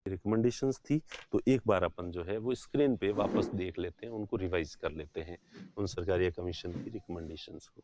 Recommendations थी, तो एक बार अपन जो है वो स्क्रीन पे वापस देख लेते हैं, उनको रिवाइज कर लेते हैं उन सरकारी कमीशन की रिकमेंडेशंस को।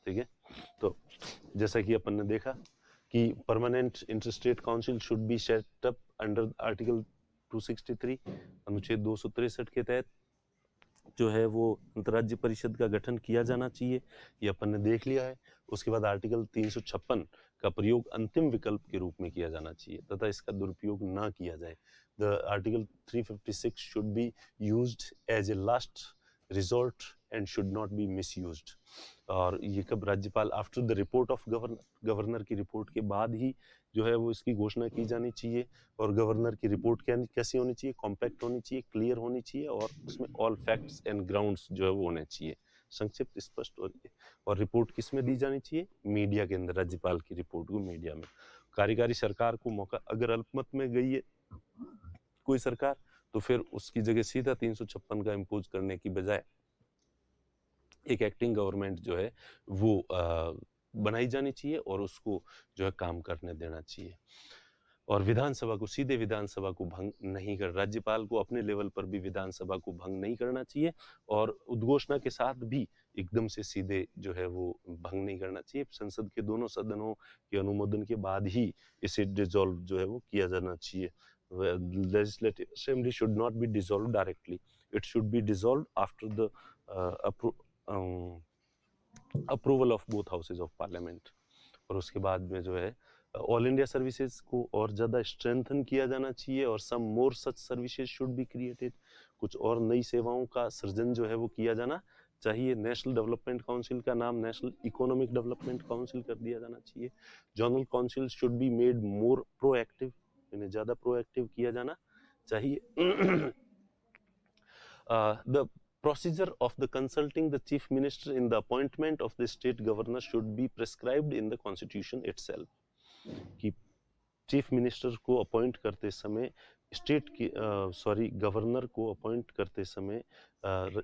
ठीक है, तो जैसा कि अपन ने देखा कि permanent interstate council should be set up under article 263 अनुच्छेद 263 के तहत जो है वो अंतर्राज्यीय परिषद का गठन किया जाना चाहिए, ये अपन ने देख लिया है। उसके बाद आर्टिकल 356 का प्रयोग अंतिम विकल्प के रूप में किया जाना चाहिए तथा इसका दुरुपयोग ना किया जाए। The article 356 should be used as a last resort and should not be misused. और ये कब राज्यपाल after the report of governor की रिपोर्ट के बाद ही जो है वो इसकी घोषणा की जानी चाहिए। और गवर्नर की रिपोर्ट कैसी होनी चाहिए, कॉम्पैक्ट होनी चाहिए, क्लियर होनी चाहिए और उसमें ऑल फैक्ट्स एंड ग्राउंड्स जो है वो होने चाहिए, संक्षिप्त, स्पष्ट। और रिपोर्ट किस में दी जानी चाहिए, मीडिया के अंदर, राज्यपाल की रिपोर्ट को मीडिया में। कार्यकारी सरकार को मौका, अगर अल्पमत में गई है कोई सरकार तो फिर उसकी जगह सीधा 356 का इम्पोज करने की बजाय एक एक्टिंग गवर्नमेंट जो है वो बनाई जानी चाहिए और उसको जो है काम करने देना चाहिए। और विधानसभा को, सीधे विधानसभा को भंग नहीं कर, राज्यपाल को अपने लेवल पर भी विधानसभा को भंग नहीं करना चाहिए और उद्घोषणा के साथ भी एकदम से सीधे जो है वो भंग नहीं करना चाहिए। संसद के दोनों सदनों के अनुमोदन के बाद ही इसे डिसॉल्व जो है वो किया जाना चाहिए। Legislative assembly should not B dissolve directly, it should be dissolve after the approval of both houses of parliament. और उसके बाद में जो है ऑल इंडिया सर्विसेज को और ज़्यादा स्ट्रेंथन किया जाना चाहिए और some more such services should be created, कुछ और नई सेवाओं का सृजन जो है वो किया जाना चाहिए। नेशनल डेवलपमेंट काउंसिल का नाम नेशनल इकोनॉमिक डेवलपमेंट काउंसिल कर दिया जाना चाहिए। General council should be made more proactive, इन्हें ज़्यादा प्रोएक्टिव किया जाना चाहिए। The procedure of the consulting the chief minister in the appointment of the state governor should be prescribed in the constitution itself। कि चीफ मिनिस्टर को appoint करते समय state की गवर्नर को अपॉइंट करते समय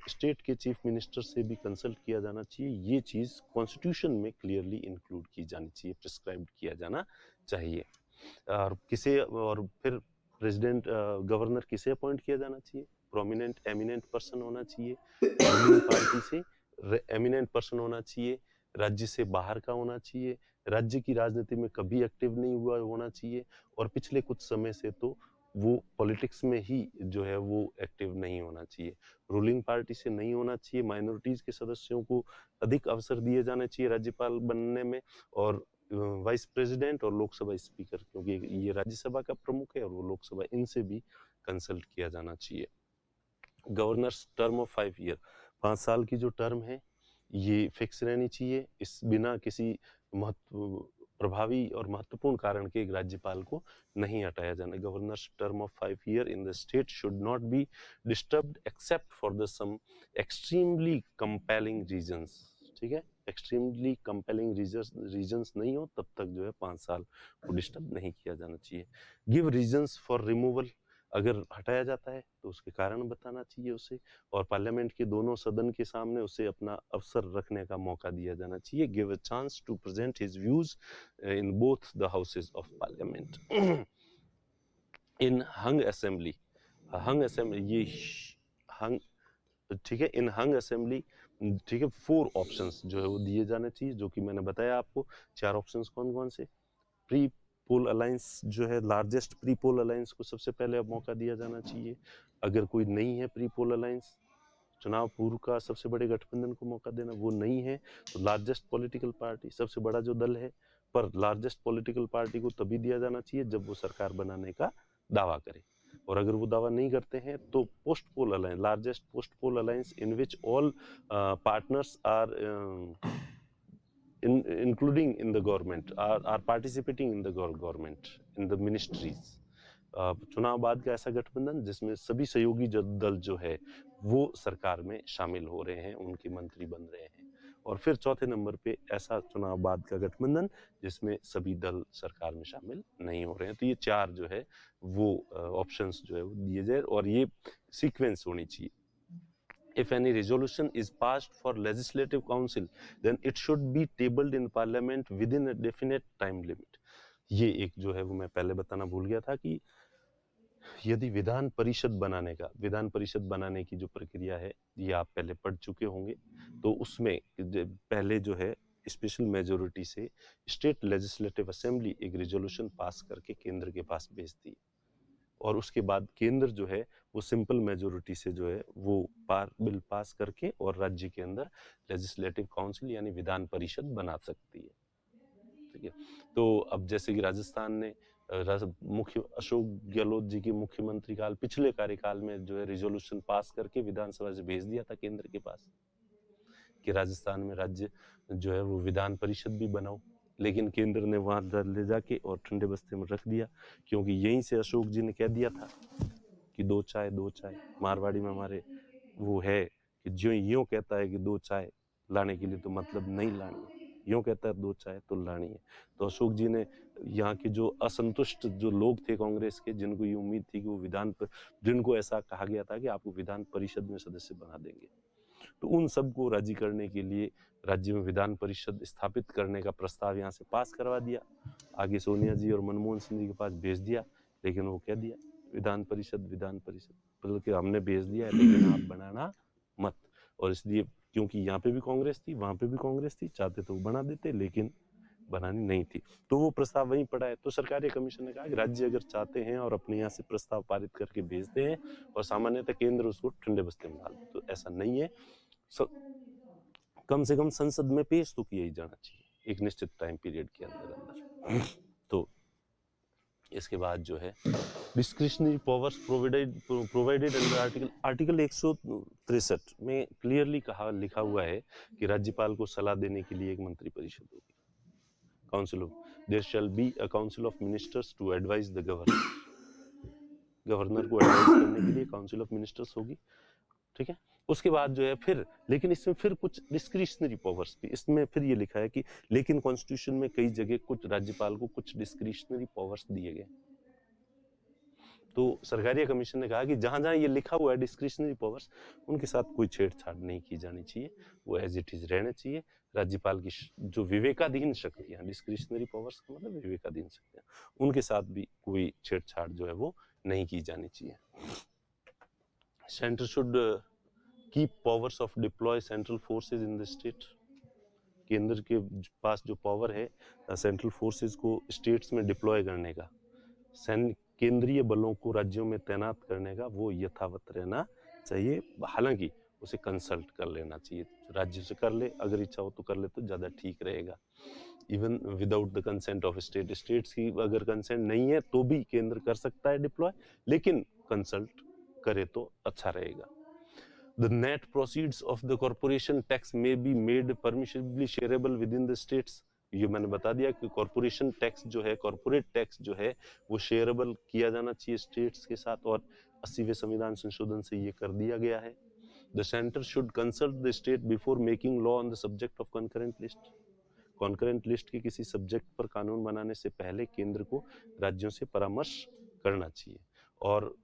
स्टेट के चीफ मिनिस्टर से भी कंसल्ट किया जाना चाहिए। ये चीज़ कॉन्स्टिट्यूशन में क्लियरली इंक्लूड की जानी चाहिए, प्रिस्क्राइब किया जाना चाहिए। और फिर प्रेसिडेंट गवर्नर किसे अपॉइंट किया जाना चाहिए, प्रोमिनेंट एमिनेंट पर्सन होना चाहिए, रूलिंग पार्टी से एमिनेंट पर्सन होना चाहिए, राज्य से बाहर का होना चाहिए, राज्य की राजनीति में कभी एक्टिव नहीं हुआ होना चाहिए और पिछले कुछ समय से तो वो पॉलिटिक्स में ही जो है वो एक्टिव नहीं होना चाहिए। रूलिंग पार्टी से नहीं होना चाहिए। माइनॉरिटीज के सदस्यों को अधिक अवसर दिए जाने चाहिए राज्यपाल बनने में। और वाइस प्रेसिडेंट और लोकसभा स्पीकर, क्योंकि ये राज्यसभा का प्रमुख है और वो लोकसभा, इनसे भी कंसल्ट किया जाना चाहिए। गवर्नर्स टर्म ऑफ 5 ईयर, 5 साल की जो टर्म है ये फिक्स रहनी चाहिए। इस बिना किसी प्रभावी और महत्वपूर्ण कारण के एक राज्यपाल को नहीं हटाया जाना। Governor's term of 5 year in the state should not be disturbed except for the some extremely compelling reasons. ठीक है, एक्सट्रीमली कंपेलिंग रीजंस नहीं हो तब तक जो है 5 साल को डिस्टर्ब नहीं किया जाना चाहिए। गिव रीजंस फॉर रिमूवल, अगर हटाया जाता है तो उसके कारण बताना चाहिए उसे। और पार्लियामेंट के दोनों सदन के सामने उसे अपना अवसर रखने का मौका दिया जाना चाहिए। Give a chance to present his views in both the houses of parliament. In hung assembly, hung assembly, ये हंग, ठीक है, इन हंग असेंबली, ठीक है, 4 ऑप्शंस जो है वो दिए जाने चाहिए, जो कि मैंने बताया आपको। 4 ऑप्शंस कौन कौन से, प्री पोल अलायंस जो है, लार्जेस्ट प्री पोल अलायंस को सबसे पहले अब मौका दिया जाना चाहिए। अगर कोई नहीं है प्री पोल अलायंस, चुनाव पूर्व का सबसे बड़े गठबंधन को मौका देना, वो नहीं है तो लार्जेस्ट पॉलिटिकल पार्टी, सबसे बड़ा जो दल है, पर लार्जेस्ट पॉलिटिकल पार्टी को तभी दिया जाना चाहिए जब वो सरकार बनाने का दावा करे। और अगर वो दावा नहीं करते हैं तो post poll alliance, largest post poll alliance in which all partners are including in the government, are participating in the government, in the ministries। चुनाव बाद का ऐसा गठबंधन जिसमें सभी सहयोगी दल जो है वो सरकार में शामिल हो रहे हैं, उनके मंत्री बन रहे हैं। और फिर चौथे नंबर पे ऐसा चुनाव बाद का गठबंधन जिसमें सभी दल सरकार में शामिल नहीं हो रहे हैं। तो ये 4 जो है वो ऑप्शंस जो है वो दिए जाए और ये सीक्वेंस होनी चाहिए। If any resolution is passed for legislative council, then it should be tabled in parliament within a definite time limit। ये एक जो है वो मैं पहले बताना भूल गया था कि यदि विधान परिषद बनाने की जो प्रक्रिया है ये आप पहले पढ़ चुके होंगे, तो उसमें पहले जो है स्पेशल मेजोरिटी से स्टेट लेजिस्लेटिव असेंबली एक रिजोल्यूशन पास करके केंद्र के पास भेजती है, और उसके बाद केंद्र जो है वो सिंपल मेजोरिटी से जो है वो बिल पास करके और राज्य के अंदर लेजिस्लेटिव काउंसिल यानी विधान परिषद बना सकती है। ठीक है, तो अब जैसे कि राजस्थान ने मुख्य अशोक गहलोत जी के मुख्यमंत्री काल पिछले कार्यकाल में जो है रिजोल्यूशन पास करके विधानसभा से भेज दिया था केंद्र के पास कि राजस्थान में राज्य जो है वो विधान परिषद भी बनाओ, लेकिन केंद्र ने वहां ले जाके और ठंडे बस्ते में रख दिया, क्योंकि यहीं से अशोक जी ने कह दिया था कि दो चाय मारवाड़ी में हमारे वो है कि जो यूं कहता है कि दो चाय लाने के लिए तो मतलब नहीं लानी है, यूं कहता है दो चाय तो लानी है। तो अशोक जी ने यहाँ के जो असंतुष्ट जो लोग थे कांग्रेस के, जिनको ये उम्मीद थी कि वो जिनको ऐसा कहा गया था कि आपको विधान परिषद में सदस्य बना देंगे, तो उन सबको राजी करने के लिए राज्य में विधान परिषद स्थापित करने का प्रस्ताव यहाँ से पास करवा दिया, आगे सोनिया जी और मनमोहन सिंह जी के पास भेज दिया, लेकिन वो कह दिया विधान परिषद बल्कि हमने भेज दिया है लेकिन आप बनाना मत। और इसलिए क्योंकि यहाँ पे भी कांग्रेस थी, वहां पे भी कांग्रेस थी, चाहते तो वो बना देते, लेकिन बनानी नहीं थी, तो वो प्रस्ताव वहीं पड़ा है। तो सरकारी कमीशन ने कहा कि राज्य अगर चाहते हैं और अपने यहाँ से प्रस्ताव पारित करके भेजते हैं और सामान्यतः केंद्र उसको ठंडे बस्ते में डाल दे, तो ऐसा नहीं है। कम से कम संसद में पेश तो किया ही जाना चाहिए एक निश्चित टाइम पीरियड के अंदर। तो इसके बाद जो है discretionary powers provided under article 163 में क्लियरली लिखा हुआ है कि राज्यपाल को सलाह देने के लिए एक मंत्री परिषद होगी, council of there shall be a council of ministers to advise the governor को एडवाइज करने के लिए काउंसिल ऑफ मिनिस्टर्स होगी। ठीक है, उसके बाद जो है फिर, लेकिन इसमें फिर कुछ डिस्क्रिशनरी पावर्स भी, इसमें फिर ये लिखा है कि लेकिन कॉन्स्टिट्यूशन में कई जगह कुछ राज्यपाल को कुछ डिस्क्रिशनरी पावर्स दिए गए। तो सरकारी कमीशन ने कहा कि जहां जहां ये लिखा हुआ है डिस्क्रिशनरी पावर्स, उनके साथ कोई छेड़छाड़ नहीं की जानी चाहिए, वो एज इट इज रहने चाहिए। राज्यपाल की जो विवेकाधीन शक्तियां, डिस्क्रिशनरी पावर्स का मतलब विवेकाधीन शक्तियां, उनके साथ भी कोई छेड़छाड़ जो है वो नहीं की जानी चाहिए। Centre should keep powers of deploy central forces in the state. केंद्र के पास जो पावर है सेंट्रल फोर्सेज को स्टेट्स में डिप्लॉय करने का, केंद्रीय बलों को राज्यों में तैनात करने का, वो यथावत रहना चाहिए। हालांकि उसे कंसल्ट कर लेना चाहिए, राज्य से कर ले, अगर इच्छा हो तो कर ले तो ज्यादा ठीक रहेगा। Even without the consent of states की अगर कंसेंट नहीं है तो भी केंद्र कर सकता है डिप्लॉय, लेकिन कंसल्ट करे तो अच्छा रहेगा। The net proceeds of the corporation tax may be made permissibly shareable within the states। ये मैंने बता दिया कि कॉर्पोरेशन टैक्स जो है, कॉर्पोरेट टैक्स जो है वो शेयरेबल किया जाना चाहिए स्टेट्स के साथ, और 80वें संविधान संशोधन से ये कर दिया गया है। The centre should consult the state before making law on the subject of concurrent list. Concurrent list के किसी सब्जेक्ट पर कानून बनाने से पहले केंद्र को राज्यों से परामर्श करना चाहिए। और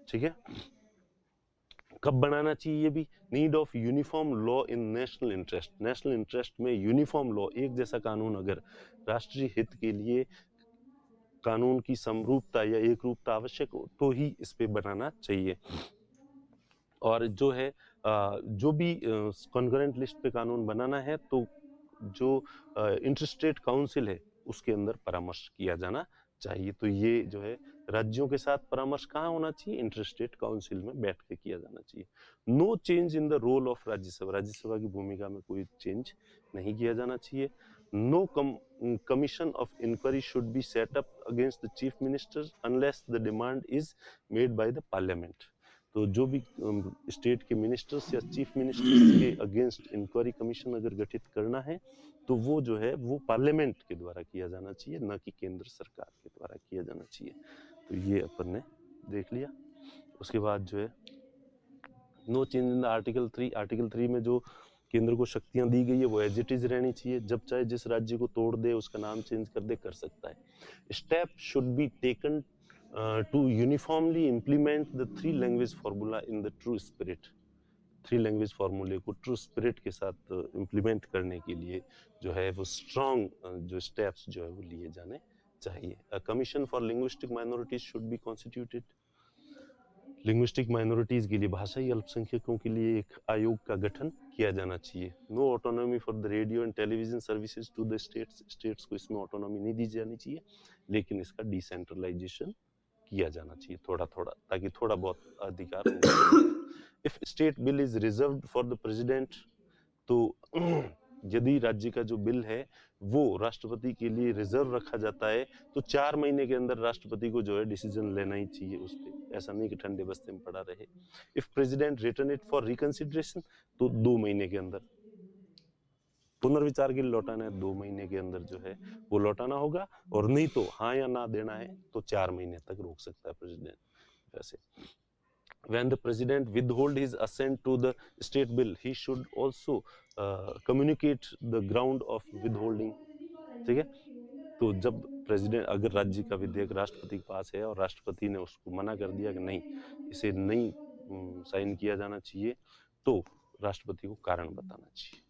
ठीक है, कब बनाना चाहिए? ये भी need of uniform law in national interest. National interest में यूनिफॉर्म लॉ, एक जैसा कानून अगर राष्ट्रीय हित के लिए कानून की समरूपता या एक रूपता आवश्यक हो तो ही इस पे बनाना चाहिए। और जो है जो भी कॉन्करेंट लिस्ट पे कानून बनाना है तो जो इंटरस्टेट काउंसिल है उसके अंदर परामर्श किया जाना चाहिए। तो ये जो है राज्यों के साथ परामर्श कहाँ होना चाहिए? इंटरस्टेट काउंसिल में बैठ के किया जाना चाहिए। No change in the role of Rajya Sabha. Rajya Sabha की भूमिका में कोई चेंज नहीं किया जाना चाहिए। No commission of inquiry should be set up against the chief minister unless the demand is made by the parliament. तो जो भी स्टेट के मिनिस्टर्स या चीफ मिनिस्टर्स के अगेंस्ट इंक्वायरी कमीशन अगर गठित करना है तो वो जो है वो पार्लियामेंट के द्वारा किया जाना चाहिए, न कि केंद्र सरकार के द्वारा किया जाना चाहिए। तो ये अपन ने देख लिया। उसके बाद जो है no change in the article 3। Article 3 में जो केंद्र को शक्तियां दी गई है वो एज इट इज रहनी चाहिए। जब चाहे जिस राज्य को तोड़ दे, उसका नाम चेंज कर दे, कर सकता है। Step should be taken to uniformly implement the 3 language formula in the true spirit. 3 language फॉर्मूले को ट्रू स्पिरिट के साथ इम्प्लीमेंट करने के लिए जो है वो स्ट्रॉन्ग जो स्टेप्स जो है वो लिए जाने चाहिए। A commission for linguistic minorities should be constituted. Linguistic minorities के लिए, भाषाई अल्पसंख्यकों के लिए एक आयोग का गठन किया जाना चाहिए। No autonomy for the radio and television services to the states, states को इसमें ऑटोनॉमी नहीं दी जानी चाहिए, लेकिन इसका डिसेंट्रलाइजेशन किया जाना चाहिए थोड़ा थोड़ा, ताकि थोड़ा बहुत अधिकार if state bill is reserved for the president, तो यदि राज्य का जो बिल है वो राष्ट्रपति के लिए रिजर्व रखा जाता है, तो 4 महीने के अंदर राष्ट्रपति को जो है डिसीजन लेना ही चाहिए उस पर, ऐसा नहीं कि ठंडे बस्ते में पड़ा रहे। If president return it for reconsideration, तो 2 महीने के अंदर पुनर्विचार के लिए लौटाना है, 2 महीने के अंदर जो है वो लौटाना होगा, और नहीं तो हाँ या ना देना है तो 4 महीने तक रोक सकता है प्रेसिडेंट। वैसे when the president withhold his assent to the state bill, he should also communicate the ground of withholding। ठीक है, तो जब प्रेसिडेंट, अगर राज्य का विधेयक राष्ट्रपति के पास है और राष्ट्रपति ने उसको मना कर दिया कि नहीं, इसे नहीं साइन किया जाना चाहिए, तो राष्ट्रपति को कारण बताना चाहिए।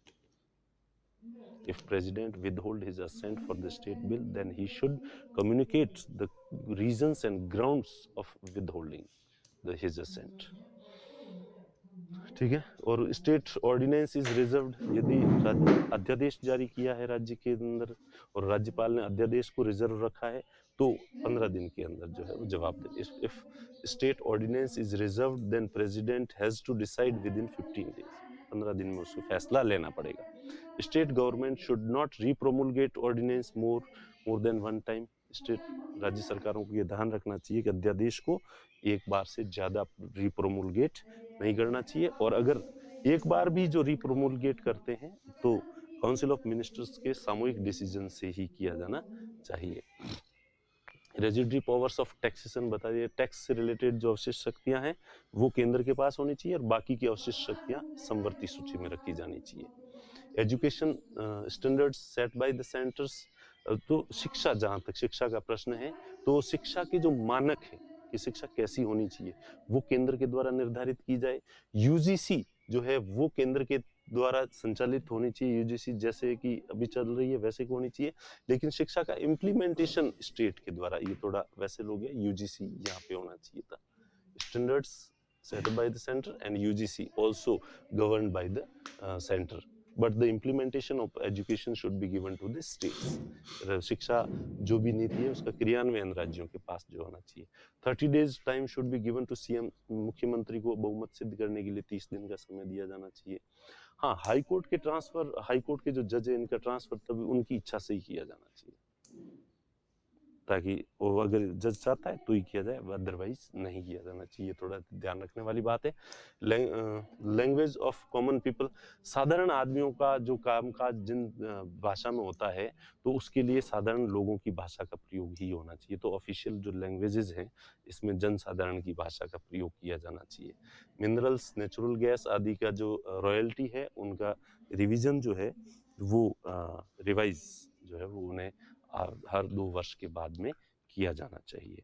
If president withhold his assent for the state bill, then he should communicate the reasons and grounds of withholding his assent। ठीक है, और स्टेट ऑर्डिनेंस इज रिजर्व्ड, यदि अध्यादेश जारी किया है राज्य के अंदर और राज्यपाल ने अध्यादेश को रिजर्व रखा है, तो 15 दिन के अंदर जो है वो जवाब दे। If state ordinance is reserved, then president has to decide within 15 days, 15 दिन में उसको फैसला लेना पड़ेगा। State government should not repromulgate ordinance more than one time. State, राज्य सरकारों को ये ध्यान रखना चाहिए कि अध्यादेश को एक बार से ज्यादा रिप्रोमुलगेट नहीं करना चाहिए, और अगर एक बार भी जो रिप्रोमुलगेट करते हैं तो काउंसिल ऑफ मिनिस्टर्स के सामूहिक डिसीजन से ही किया जाना चाहिए। रेजिडरी पावर्स ऑफ टैक्सेशन बता दिए, टैक्स से रिलेटेड जो अवशिष्ट शक्तियां हैं वो केंद्र के पास होनी चाहिए, और बाकी की अवशिष्ट शक्तियां समवर्ती सूची में रखी जानी चाहिए। Education standards set by the centres, तो शिक्षा, जहाँ तक शिक्षा का प्रश्न है, तो शिक्षा के जो मानक है कि शिक्षा कैसी होनी चाहिए वो केंद्र के द्वारा निर्धारित की जाए। यूजीसी जो है वो केंद्र के द्वारा संचालित होनी चाहिए, यूजीसी जैसे कि अभी चल रही है वैसे की होनी चाहिए, लेकिन शिक्षा का इम्प्लीमेंटेशन स्टेट के द्वारा, ये थोड़ा वैसे लोग है, यूजीसी यहाँ पे होना चाहिए था। Standards set by the center and UGC also governed by the center, but the implementation of education should be given to the states। शिक्षा जो भी नीति है उसका क्रियान्वयन राज्यों के पास जो होना चाहिए। 30 days time should be given to CM, मुख्यमंत्री को बहुमत सिद्ध करने के लिए 30 दिन का समय दिया जाना चाहिए। हाँ, हाई कोर्ट के ट्रांसफर, हाई कोर्ट के जो जज है इनका ट्रांसफर तभी उनकी इच्छा से ही किया जाना चाहिए, ताकि वो अगर जज चाहता है तो ही किया जाए, अदरवाइज नहीं किया जाना चाहिए। थोड़ा ध्यान रखने वाली बात है। लैंग्वेज ऑफ कॉमन पीपल, साधारण आदमियों का जो कामकाज जिन भाषा में होता है तो उसके लिए साधारण लोगों की भाषा का प्रयोग ही होना चाहिए। तो ऑफिशियल जो लैंग्वेजेस हैं इसमें जनसाधारण की भाषा का प्रयोग किया जाना चाहिए। मिनरल्स, नेचुरल गैस आदि का जो रॉयल्टी है उनका रिवीजन जो है वो रिवाइज जो है वो उन्हें हर 2 वर्ष के बाद में किया जाना चाहिए।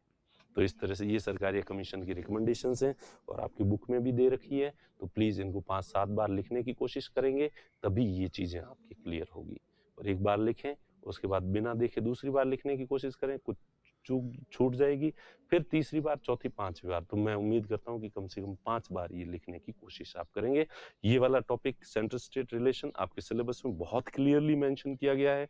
तो इस तरह से ये सरकारी कमीशन की रिकमेंडेशंस हैं और आपकी बुक में भी दे रखी है, तो प्लीज़ इनको 5-7 बार लिखने की कोशिश करेंगे, तभी ये चीज़ें आपकी क्लियर होगी। और एक बार लिखें, उसके बाद बिना देखे दूसरी बार लिखने की कोशिश करें, कुछ चूक छूट जाएगी, फिर तीसरी बार, चौथी, 5वीं बार, तो मैं उम्मीद करता हूँ कि कम से कम 5 बार ये लिखने की कोशिश आप करेंगे। ये वाला टॉपिक सेंट्रल स्टेट रिलेशन आपके सिलेबस में बहुत क्लियरली मेंशन किया गया है,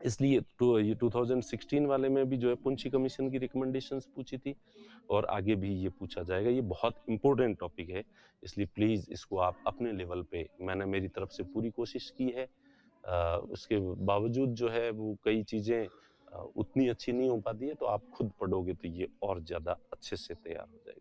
इसलिए तो ये 2016 वाले में भी जो है पुंछी कमीशन की रिकमेंडेशंस पूछी थी, और आगे भी ये पूछा जाएगा। ये बहुत इंपॉर्टेंट टॉपिक है, इसलिए प्लीज़ इसको आप अपने लेवल पे, मैंने मेरी तरफ से पूरी कोशिश की है। उसके बावजूद जो है वो कई चीज़ें उतनी अच्छी नहीं हो पाती है, तो आप खुद पढ़ोगे तो ये और ज़्यादा अच्छे से तैयार हो जाएगा।